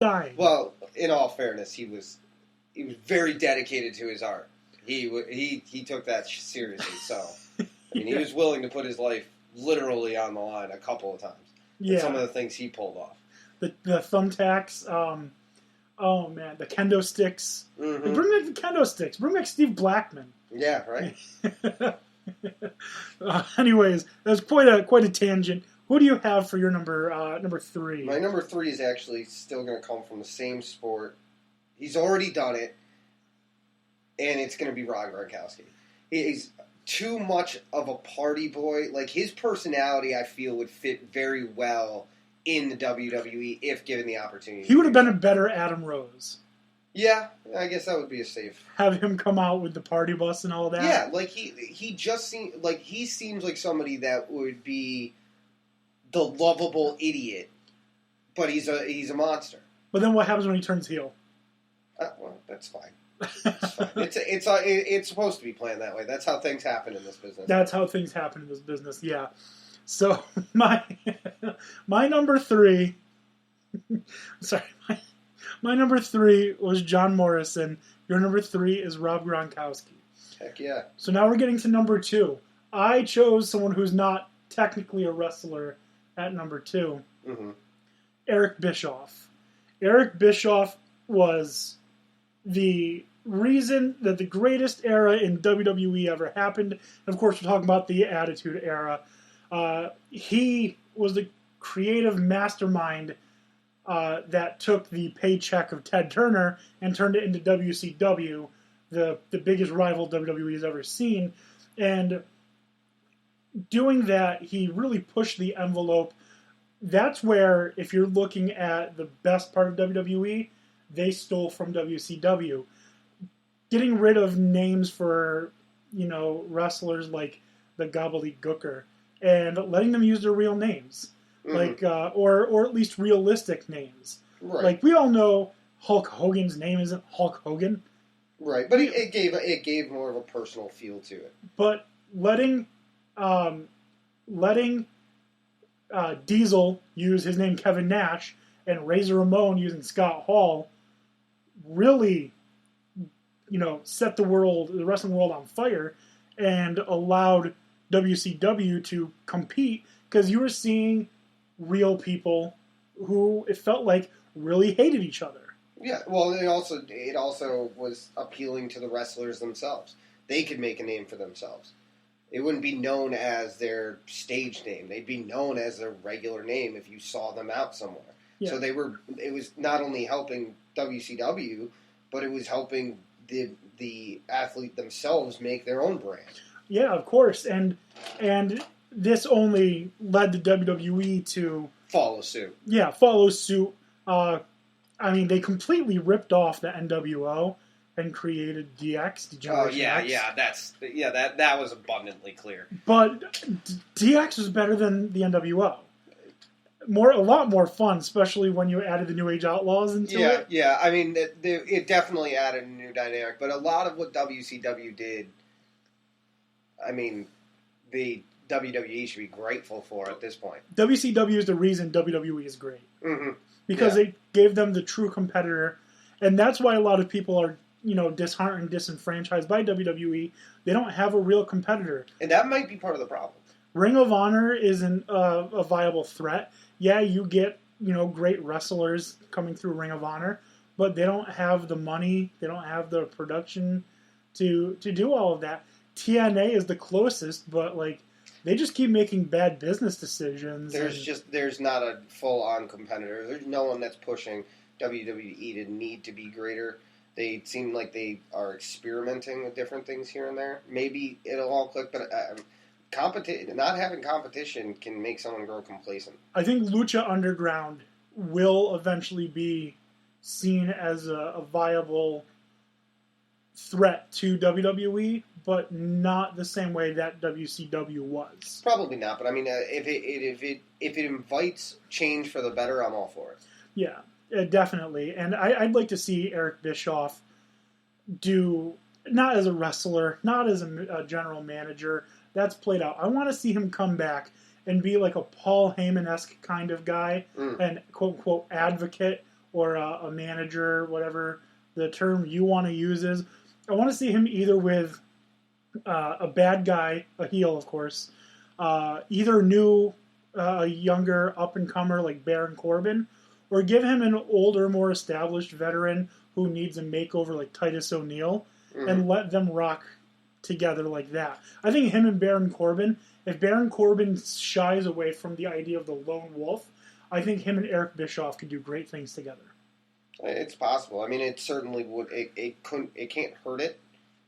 dying. Well, in all fairness, he was very dedicated to his art. He took that seriously. So, I mean, he was willing to put his life literally on the line a couple of times. Yeah. And some of the things he pulled off. The thumbtacks. Oh man, the kendo sticks. Mm-hmm. Bring back the kendo sticks. Bring back Steve Blackman. Yeah, right. Anyways, that was quite a tangent. Who do you have for your number 3? My number 3 is actually still going to come from the same sport. He's already done it, and it's going to be Rob Gronkowski. He's too much of a party boy. Like, his personality, I feel, would fit very well in the WWE if given the opportunity. He would have been a better Adam Rose. Yeah, I guess that would be a safe. Have him come out with the party bus and all that. Yeah, like he just seems like somebody that would be the lovable idiot, but he's a monster. But then what happens when he turns heel? Well, that's fine. It's supposed to be planned that way. That's how things happen in this business. That's how things happen in this business. Yeah. So my number 3. Sorry, my number 3 was John Morrison. Your number 3 is Rob Gronkowski. Heck yeah. So now we're getting to number 2. I chose someone who's not technically a wrestler at number 2. Mm-hmm. Eric Bischoff. Eric Bischoff was the reason that the greatest era in WWE ever happened. And of course, we're talking about the Attitude Era. He was the creative mastermind that took the paycheck of Ted Turner and turned it into WCW, the biggest rival WWE has ever seen. And doing that, he really pushed the envelope. That's where, if you're looking at the best part of WWE, they stole from WCW. Getting rid of names for, wrestlers like the Gobbledygooker and letting them use their real names. Mm-hmm. Like, or at least realistic names. Right. Like, we all know Hulk Hogan's name isn't Hulk Hogan. Right, but it gave more of a personal feel to it. But letting Diesel use his name Kevin Nash and Razor Ramon using Scott Hall really, set the wrestling world on fire and allowed WCW to compete because you were seeing real people who it felt like really hated each other. Yeah, well, it also was appealing to the wrestlers themselves. They could make a name for themselves. It wouldn't be known as their stage name. They'd be known as their regular name if you saw them out somewhere. Yeah. So it was not only helping WCW, but it was helping the athlete themselves make their own brand. Yeah, of course. And this only led the WWE to follow suit. Yeah, follow suit. They completely ripped off the NWO and created DX, Degeneration X. That was abundantly clear. But DX was better than the NWO. A lot more fun, especially when you added the New Age Outlaws into it. Yeah. I mean, it definitely added a new dynamic. But a lot of what WCW did, I mean, the WWE should be grateful for at this point. WCW is the reason WWE is great. Mm-hmm. Because it gave them the true competitor. And that's why a lot of people are, disheartened, disenfranchised by WWE. They don't have a real competitor. And that might be part of the problem. Ring of Honor isn't a viable threat. Yeah, you get, great wrestlers coming through Ring of Honor, but they don't have the money, they don't have the production to do all of that. TNA is the closest, but, they just keep making bad business decisions. There's not a full-on competitor. There's no one that's pushing WWE to need to be greater. They seem like they are experimenting with different things here and there. Maybe it'll all click, but not having competition can make someone grow complacent. I think Lucha Underground will eventually be seen as a viable threat to WWE, but not the same way that WCW was. Probably not, but I mean, if it invites change for the better, I'm all for it. Yeah, definitely. And I'd like to see Eric Bischoff do, not as a wrestler, not as a general manager. That's played out. I want to see him come back and be like a Paul Heyman-esque kind of guy and quote-unquote advocate or a manager, whatever the term you want to use is. I want to see him either with a bad guy, a heel, of course, either new, younger up-and-comer like Baron Corbin, or give him an older, more established veteran who needs a makeover like Titus O'Neil, and let them rock together like that. I think him and Baron Corbin, if Baron Corbin shies away from the idea of the lone wolf, I think him and Eric Bischoff could do great things together. It's possible. I mean, it certainly would. It can't hurt it,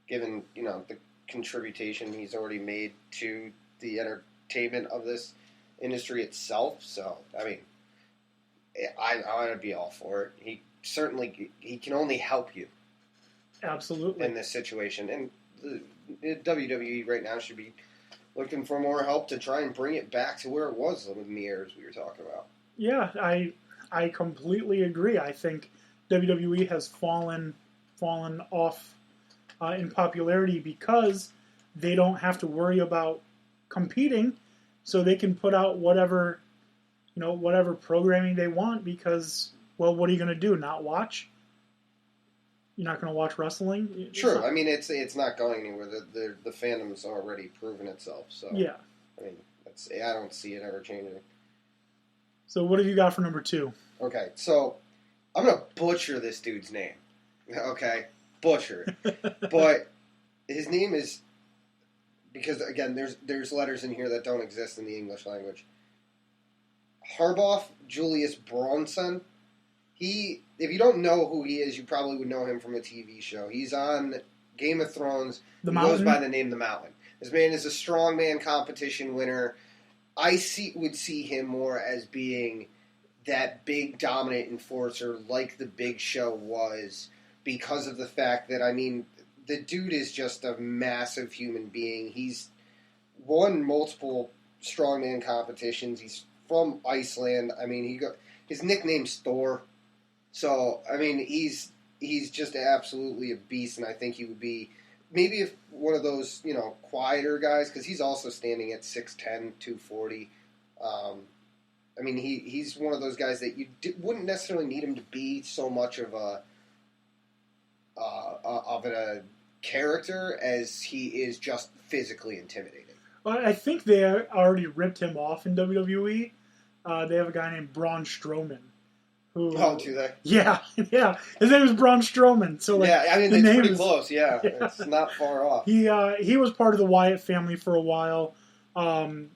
given the contribution he's already made to the entertainment of this industry itself. So, I mean, I want to be all for it. He can only help you. Absolutely. In this situation, and the WWE right now should be looking for more help to try and bring it back to where it was in the years we were talking about. Yeah, I completely agree. I think WWE has fallen off in popularity because they don't have to worry about competing, so they can put out whatever programming they want. Because, well, what are you going to do? Not watch? You're not going to watch wrestling? True. I mean, it's not going anywhere. The fandom's already proven itself. So yeah. I mean, I don't see it ever changing. So what have you got for number 2? Okay, so I'm going to butcher this dude's name. Okay? Butcher it. But his name is, because, again, there's letters in here that don't exist in the English language. Harbaugh Julius Bronson. If you don't know who he is, you probably would know him from a TV show. He's on Game of Thrones. He goes by the name The Mountain. This man is a strongman competition winner. I would see him more as being that big dominant enforcer like the Big Show was, because of the fact that, I mean, the dude is just a massive human being. He's won multiple strongman competitions. He's from Iceland. I mean, his nickname's Thor. So, I mean, he's just absolutely a beast, and I think he would be maybe if one of those, quieter guys, because he's also standing at 6'10", 240. I mean, he's one of those guys that you wouldn't necessarily need him to be so much of a character as he is just physically intimidating. Well, I think they already ripped him off in WWE. They have a guy named Braun Strowman. Oh, do they? Yeah. His name is Braun Strowman. So yeah, I mean, it's pretty close. Yeah, it's not far off. He was part of the Wyatt family for a while.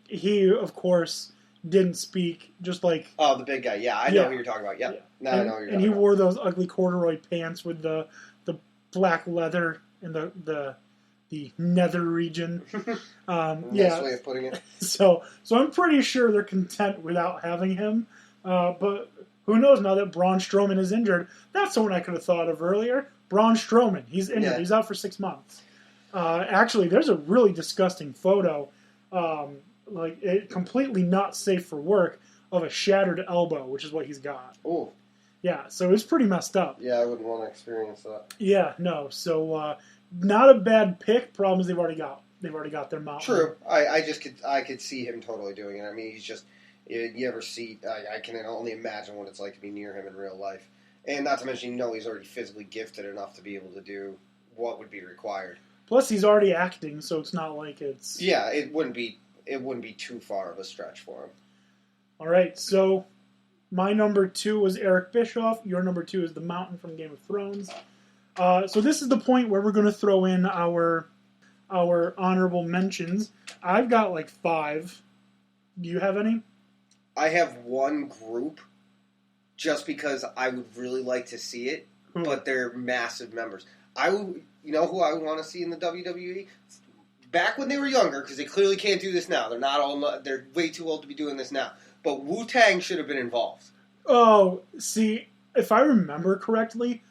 He, of course, didn't speak. Just like the big guy. Yeah, I know who you're talking about. Yep. Yeah. Now I know who you're talking about. And he wore those ugly corduroy pants with the black leather in the nether region. Nice way of putting it. So I'm pretty sure they're content without having him. But who knows, now that Braun Strowman is injured? That's someone I could have thought of earlier. Braun Strowman. He's injured. Yeah. He's out for 6 months. Actually, there's a really disgusting photo, completely not safe for work, of a shattered elbow, which is what he's got. Oh. Yeah, so it's pretty messed up. Yeah, I wouldn't want to experience that. Yeah, no. So not a bad pick. Problem is they've already got their mountain. True. I could see him totally doing it. I mean, he's just. You ever see? I can only imagine what it's like to be near him in real life, and not to mention, he's already physically gifted enough to be able to do what would be required. Plus, he's already acting, so it's not like it's. Yeah, it wouldn't be too far of a stretch for him. All right, so my number 2 was Eric Bischoff. Your number 2 is the Mountain from Game of Thrones. So this is the point where we're going to throw in our honorable mentions. I've got like 5. Do you have any? I have one group, just because I would really like to see it, but they're massive members. You know who I want to see in the WWE? Back when they were younger, because they clearly can't do this now. They're way too old to be doing this now. But Wu-Tang should have been involved. Oh, see, if I remember correctly,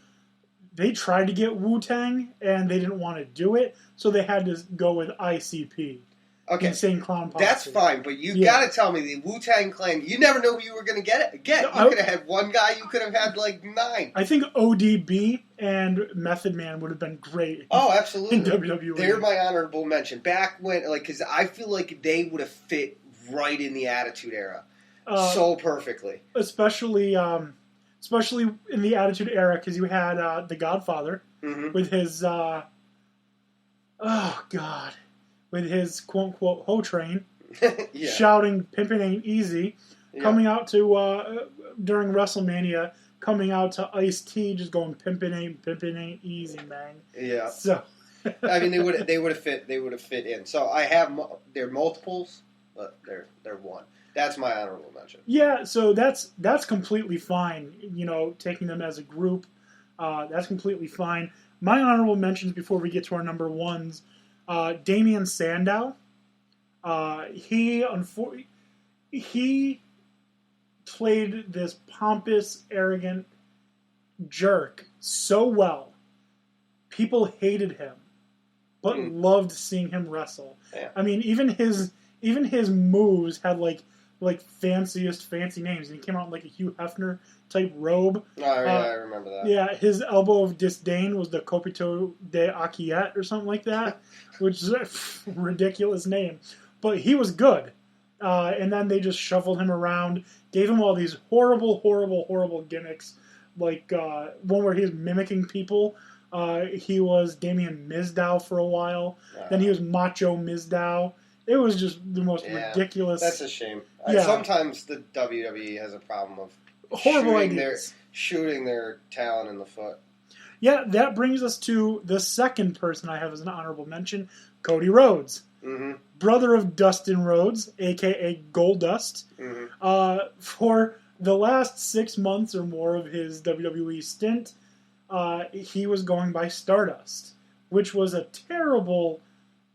they tried to get Wu-Tang, and they didn't want to do it, so they had to go with ICP. Okay, Insane Clown Posse. That's fine, but you got to tell me the Wu-Tang Clan. You never know who you were going to get. You could have had one guy. You could have had like 9. I think ODB and Method Man would have been great. Oh, absolutely. In WWE, they're my honorable mention. Back when, because I feel like they would have fit right in the Attitude Era, so perfectly. Especially, especially in the Attitude Era, because you had the Godfather with his with his quote unquote hoe train shouting "Pimpin' ain't easy," coming out to during WrestleMania, coming out to Ice-T just going "Pimpin' ain't easy, man." Yeah. So. I mean, they would have fit in. So I have they're multiples, but they're one. That's my honorable mention. Yeah, so that's completely fine. Taking them as a group, that's completely fine. My honorable mentions before we get to our number ones, Damian Sandow. He played this pompous, arrogant jerk so well. People hated him, but loved seeing him wrestle. Yeah. I mean, even his moves had like fanciest fancy names, and he came out in like a Hugh Hefner type robe. Oh yeah, I remember that. Yeah, his elbow of disdain was the Copito de Aquiet or something like that, which is a ridiculous name. But he was good. And then they just shuffled him around, gave him all these horrible, horrible, horrible gimmicks, like one where he was mimicking people. He was Damien Mizdow for a while. Then he was Macho Mizdow. It was just the most ridiculous. That's a shame. Yeah. Sometimes the WWE has a problem of horrible ideas. Shooting their talent in the foot. Yeah, that brings us to the second person I have as an honorable mention, Cody Rhodes. Mm-hmm. Brother of Dustin Rhodes, a.k.a. Goldust. Mm-hmm. For the last 6 months or more of his WWE stint, he was going by Stardust, which was a terrible,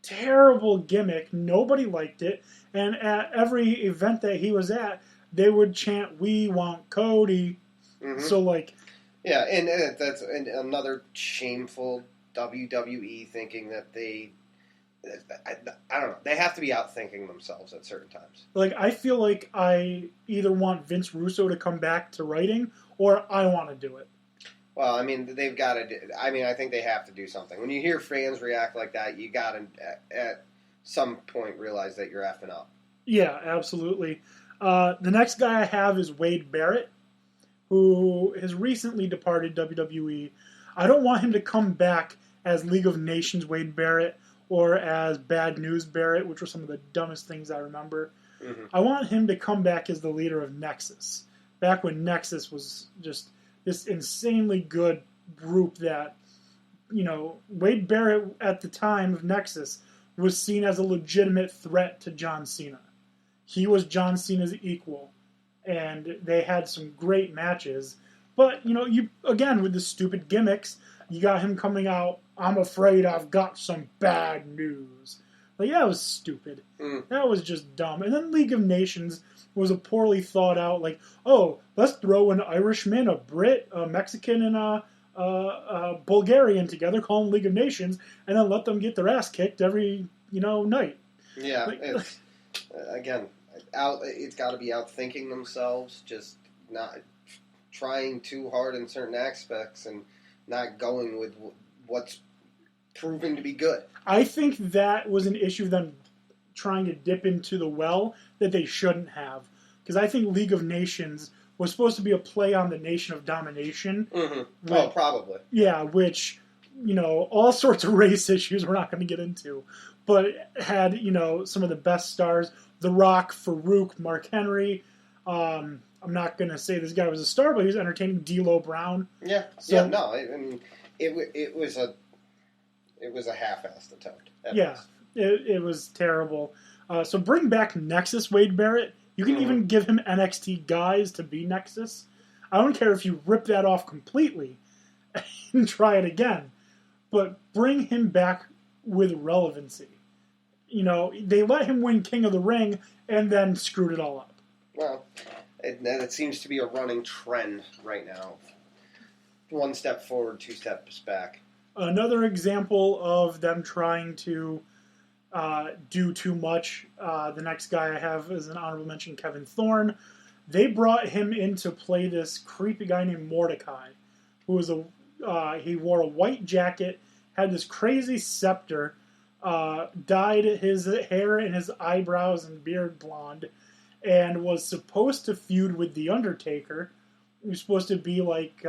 terrible gimmick. Nobody liked it. And at every event that he was at, they would chant, "We want Cody." Mm-hmm. So, yeah, and that's another shameful WWE thinking that they... I don't know. They have to be outthinking themselves at certain times. I feel like I either want Vince Russo to come back to writing, or I want to do it. Well, I mean, they've got to. I think they have to do something. When you hear fans react like that, you got to at some point realize that you're effing up. Yeah, absolutely. The next guy I have is Wade Barrett, who has recently departed WWE. I don't want him to come back as League of Nations Wade Barrett or as Bad News Barrett, which were some of the dumbest things I remember. Mm-hmm. I want him to come back as the leader of Nexus, back when Nexus was just this insanely good group that, Wade Barrett at the time of Nexus was seen as a legitimate threat to John Cena. He was John Cena's equal, and they had some great matches. But, again, with the stupid gimmicks, you got him coming out, "I'm afraid I've got some bad news." That was stupid. That was just dumb. And then League of Nations was a poorly thought out, let's throw an Irishman, a Brit, a Mexican, and a Bulgarian together, call them League of Nations, and then let them get their ass kicked every, night. Yeah, again, it's got to be outthinking themselves, just not trying too hard in certain aspects and not going with what's proving to be good. I think that was an issue of them trying to dip into the well that they shouldn't have. Because I think League of Nations was supposed to be a play on the Nation of Domination. Mm-hmm. Probably. Yeah, which, all sorts of race issues we're not going to get into. But had, some of the best stars. The Rock, Farouk, Mark Henry. I'm not going to say this guy was a star, but he was entertaining. D'Lo Brown. Yeah. So, yeah, no, I mean, it was a half-assed attempt. Yeah, it was terrible. So bring back Nexus Wade Barrett. You can even give him NXT guys to be Nexus. I don't care if you rip that off completely and try it again. But bring him back with relevancy. They let him win King of the Ring and then screwed it all up. Well, it seems to be a running trend right now. One step forward, two steps back. Another example of them trying to do too much. The next guy I have is an honorable mention, Kevin Thorne. They brought him in to play this creepy guy named Mordecai, who was he wore a white jacket, had this crazy scepter, dyed his hair and his eyebrows and beard blonde, and was supposed to feud with The Undertaker, who's supposed to be like